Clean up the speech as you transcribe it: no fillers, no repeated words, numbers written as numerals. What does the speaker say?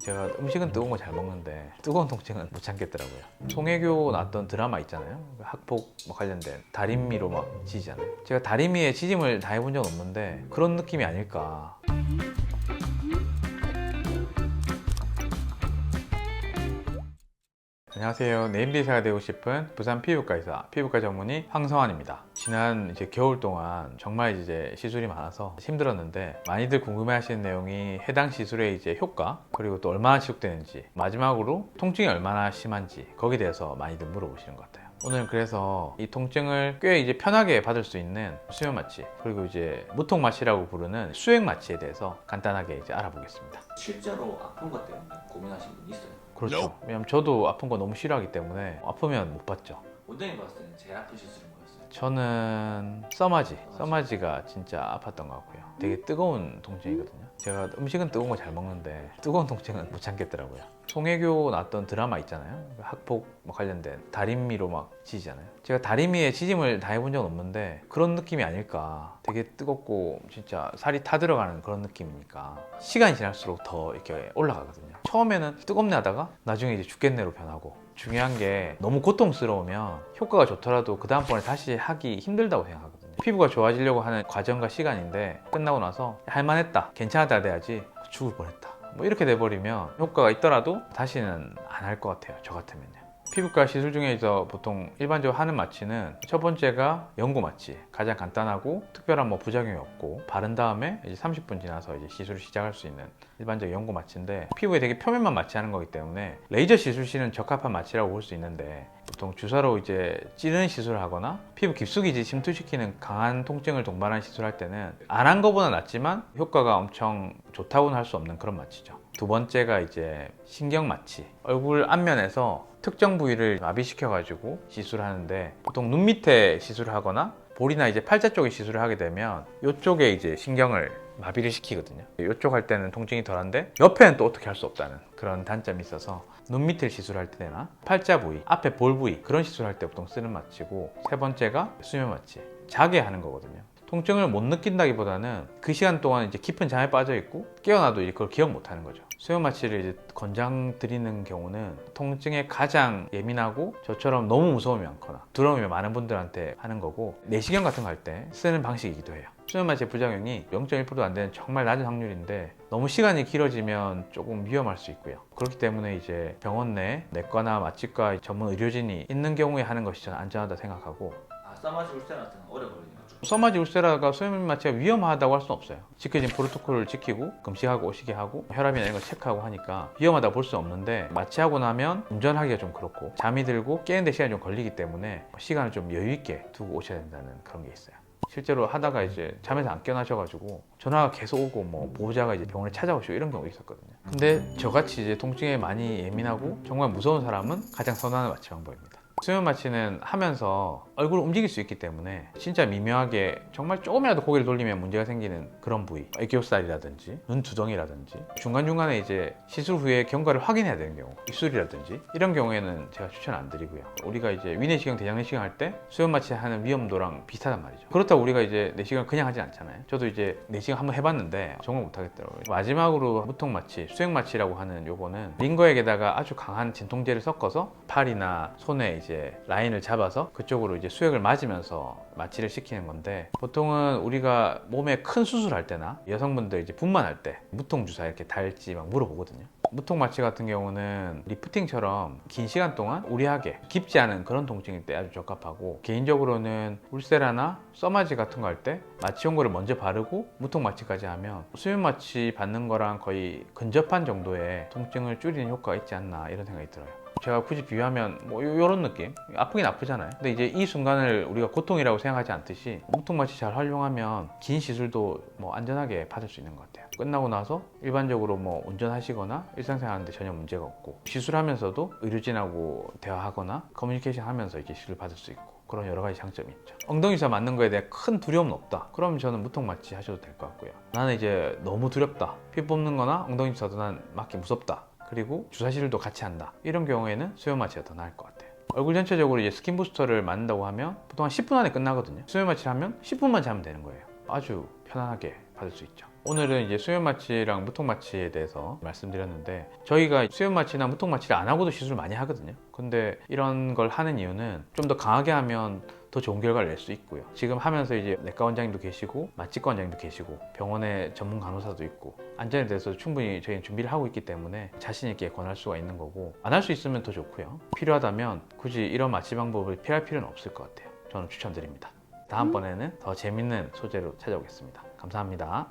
제가 음식은 뜨거운 거 잘 먹는데 뜨거운 통증은 못 참겠더라고요. 송혜교 나왔던 드라마 있잖아요. 학폭 관련된 다림미로 막 지지잖아요. 제가 다림미에 지짐을 다 해본 적은 없는데 그런 느낌이 아닐까. 안녕하세요. 네임드의사가 되고 싶은 부산 피부과 의사, 피부과 전문의 황성환입니다. 지난 겨울 동안 정말 시술이 많아서 힘들었는데 많이들 궁금해하시는 내용이 해당 시술의 효과, 그리고 또 얼마나 지속되는지, 마지막으로 통증이 얼마나 심한지 거기에 대해서 많이들 물어보시는 것 같아요. 오늘 그래서 이 통증을 꽤 편하게 받을 수 있는 수면 마취, 그리고 무통 마취라고 부르는 수액 마취에 대해서 간단하게 알아보겠습니다. 실제로 아픈 것 때문에 고민하신 분 있어요? 그렇죠. 왜냐면 저도 아픈 거 너무 싫어하기 때문에 아프면 못 받죠. 원장님 봤을 때는 제일 아픈 시술은 뭐였어요? 저는 써마지가 진짜 아팠던 것 같고요. 되게 뜨거운 통증이거든요. 제가 음식은 뜨거운 거 잘 먹는데 뜨거운 통증은 못 참겠더라고요. 송혜교 나왔던 드라마 있잖아요. 학폭 관련된 다림미로 막 지지잖아요. 제가 다림미에 지짐을 다 해본 적은 없는데 그런 느낌이 아닐까. 되게 뜨겁고 진짜 살이 타들어가는 그런 느낌이니까 시간이 지날수록 더 이렇게 올라가거든요. 처음에는 뜨겁네 하다가 나중에 죽겠네로 변하고, 중요한 게 너무 고통스러우면 효과가 좋더라도 그 다음번에 다시 하기 힘들다고 생각하거든요. 피부가 좋아지려고 하는 과정과 시간인데 끝나고 나서 할만했다, 괜찮았다 돼야지 죽을 뻔했다 뭐 이렇게 돼버리면 효과가 있더라도 다시는 안 할 것 같아요, 저 같으면요. 피부과 시술 중에서 보통 일반적으로 하는 마취는 첫 번째가 연고 마취, 가장 간단하고 특별한 부작용이 없고, 바른 다음에 30분 지나서 시술을 시작할 수 있는 일반적 연고 마취인데, 피부에 되게 표면만 마취하는 거기 때문에 레이저 시술 시는 적합한 마취라고 볼 수 있는데, 보통 주사로 찌르는 시술을 하거나 피부 깊숙이 침투시키는 강한 통증을 동반한 시술할 때는 안 한 거보다 낫지만 효과가 엄청 좋다고는 할 수 없는 그런 마취죠. 두 번째가 신경 마취, 얼굴 앞면에서 특정 부위를 마비시켜 가지고 시술하는데, 보통 눈 밑에 시술을 하거나 볼이나 팔자 쪽에 시술을 하게 되면 이쪽에 신경을 마비를 시키거든요. 이쪽 할 때는 통증이 덜한데 옆에는 또 어떻게 할 수 없다는 그런 단점이 있어서 눈 밑을 시술할 때나 팔자 부위, 앞에 볼 부위, 그런 시술할 때 보통 쓰는 마취고, 세 번째가 수면 마취, 자게 하는 거거든요. 통증을 못 느낀다기보다는 그 시간 동안 깊은 잠에 빠져 있고 깨어나도 그걸 기억 못 하는 거죠. 수면 마취를 권장드리는 경우는 통증에 가장 예민하고 저처럼 너무 무서움이 많거나 두려움이 많은 분들한테 하는 거고, 내시경 같은 거 할 때 쓰는 방식이기도 해요. 수면 마취의 부작용이 0.1%도 안 되는 정말 낮은 확률인데 너무 시간이 길어지면 조금 위험할 수 있고요. 그렇기 때문에 병원 내 내과나 마취과 전문 의료진이 있는 경우에 하는 것이 저는 안전하다 생각하고. 써마지 울세라 같은 건 오래 걸리는 거죠? 써마지 울세라가 수면 마취가 위험하다고 할 수는 없어요. 지켜진 프로토콜을 지키고 금식하고 오시게 하고 혈압이나 이런 거 체크하고 하니까 위험하다고 볼 수 없는데, 마취하고 나면 운전하기가 좀 그렇고 잠이 들고 깨는데 시간이 좀 걸리기 때문에 시간을 좀 여유 있게 두고 오셔야 된다는 그런 게 있어요. 실제로 하다가 잠에서 안 깨어나셔가지고 전화가 계속 오고 보호자가 병원에 찾아오시고 이런 경우도 있었거든요. 근데 저같이 통증에 많이 예민하고 정말 무서운 사람은 가장 선호하는 마취 방법입니다. 수면 마취는 하면서 얼굴을 움직일 수 있기 때문에 진짜 미묘하게 정말 조금이라도 고개를 돌리면 문제가 생기는 그런 부위, 애교살이라든지 눈두덩이라든지, 중간중간에 시술 후에 경과를 확인해야 되는 경우, 입술이라든지 이런 경우에는 제가 추천 안 드리고요. 우리가 위내시경, 대장내시경 할 때 수면 마취 하는 위험도랑 비슷하단 말이죠. 그렇다고 우리가 내시경을 그냥 하진 않잖아요. 저도 내시경 한번 해봤는데 정말 못하겠더라고요. 마지막으로 무통 마취, 수액 마취라고 하는 요거는 링거액에다가 아주 강한 진통제를 섞어서 팔이나 손에 라인을 잡아서 그쪽으로 수액을 맞으면서 마취를 시키는 건데, 보통은 우리가 몸에 큰 수술할 때나 여성분들 분만할 때 무통 주사 이렇게 달지 물어보거든요. 무통 마취 같은 경우는 리프팅처럼 긴 시간 동안 우리하게 깊지 않은 그런 통증일 때 아주 적합하고, 개인적으로는 울세라나 써마지 같은 거 할 때 마취 연고를 먼저 바르고 무통 마취까지 하면 수면 마취 받는 거랑 거의 근접한 정도의 통증을 줄이는 효과가 있지 않나 이런 생각이 들어요. 제가 굳이 비유하면 요런 느낌? 아프긴 아프잖아요. 근데 이 순간을 우리가 고통이라고 생각하지 않듯이 무통 마취 잘 활용하면 긴 시술도 안전하게 받을 수 있는 것 같아요. 끝나고 나서 일반적으로 운전하시거나 일상생활 하는데 전혀 문제가 없고, 시술하면서도 의료진하고 대화하거나 커뮤니케이션 하면서 시술 받을 수 있고, 그런 여러 가지 장점이 있죠. 엉덩이 주사 맞는 거에 대해 큰 두려움은 없다, 그러면 저는 무통 마취 하셔도 될 것 같고요. 나는 너무 두렵다, 피 뽑는 거나 엉덩이 주사도 난 맞기 무섭다, 그리고 주사 시술도 같이 한다, 이런 경우에는 수면 마취가 더 나을 것 같아요. 얼굴 전체적으로 스킨 부스터를 맞는다고 하면 보통 한 10분 안에 끝나거든요. 수면 마취를 하면 10분만 자면 되는 거예요. 아주 편안하게 받을 수 있죠. 오늘은 이제 수면 마취랑 무통 마취에 대해서 말씀드렸는데 저희가 수면 마취나 무통 마취를 안 하고도 시술을 많이 하거든요. 근데 이런 걸 하는 이유는 좀 더 강하게 하면 더 좋은 결과를 낼 수 있고요. 지금 하면서 이제 내과 원장님도 계시고 마취과 원장님도 계시고 병원에 전문 간호사도 있고 안전에 대해서 충분히 저희는 준비를 하고 있기 때문에 자신 있게 권할 수가 있는 거고 안 할 수 있으면 더 좋고요. 필요하다면 굳이 이런 마취 방법을 피할 필요는 없을 것 같아요. 저는 추천드립니다. 다음번에는 더 재밌는 소재로 찾아오겠습니다. 감사합니다.